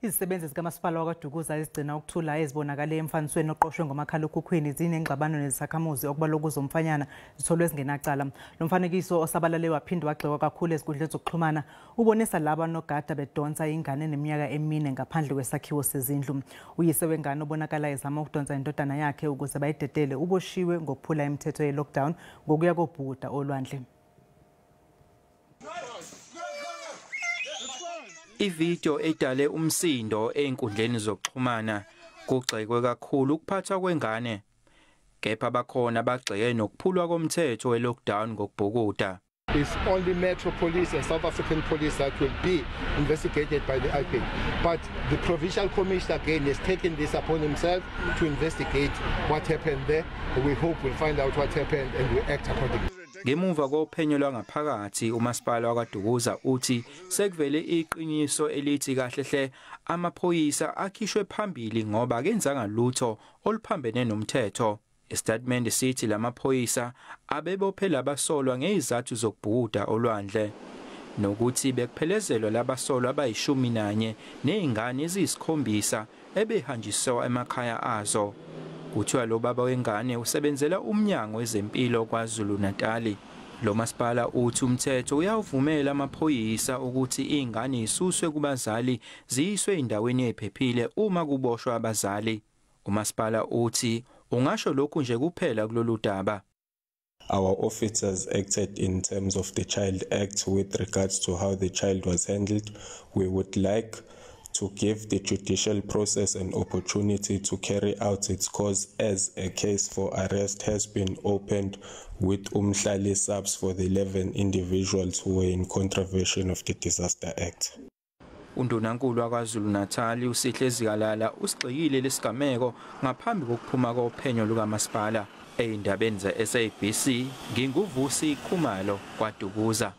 Izisebenzi zikaMasipala waKwaDukuza ezigcina ukuthula ezibonakale emfanekisweni oqoshwe ngomakhalekhukhwini zinenxabano nezakhamuzi okubalwa kuzo umfanyana zitholwe ezingenacala. Lomfanekiso osabalale waphinde wagxekwa kakhulu ezikundleni zokuxhumana ubonisa laba nogada bedonsa ingane neminyaka 4 ngaphandle kwesakhiwo sezindlu. Uyise wengane obonakala ezama ukudonsa indodana yakhe ukuze bayidedele uboshiwe ngokuphula imithetho ye-lockdown ngokuya kobhukuda olwandle. Ivideo edale umsindo einkundleni zokuxhumana kugxekwe kakhulu ukuphathwa kwengane. Kepha bakhona bagxeke nokuphulwa komthetho we-lockdown ngokubhukuda. It's only Metro Police and South African Police that will be investigated by the IP. But the Provincial Commissioner again has taken this upon himself to investigate what happened there. We hope we'll find out what happened and we act accordingly. Ngemuva kophenyo lwangaphakathi uMasipala waKwaDukuza uthi sekuvele iqiniso elithi kahlehle amaphoyisa akhishwe phambili ngoba kenzanga lutho oluphambene nomthetho. Istatement sithi lamaphoyisa abebophela abasolwa ngezizathu zokubhukuda olwandle nokuthi bekuphelezelwa labasolwa abayi11 nezingane eziyisikhombisa ebehanjiswa emakhaya azo. Kuthiwa lo baba wengane usebenzela umnyango wezempilo kwaZulu-Natal. Lo masipala uthi umthetho uyavumela amaphoyisa ukuthi izingane isuswe kubazali ziyiswe endaweni ephephile uma kuboshwa abazali. Umasipala uthi ungasho lokhu nje kuphela kulolu daba. Our officers acted in terms of the Child Act with regards to how the child was handled. We would like to give the judicial process an opportunity to carry out its course as a case for arrest has been opened with umhlali subs for the 11 individuals who were in contravention of the Disaster Act. Undunankulu waKwaZulu-Natal uSihle Zikalala usigxekile lesigameko ngaphambi kokuphuma kophenyo lukaMasipala. Ezindabeni ze-SABC nginguvusi Khumalo waKwaDukuza.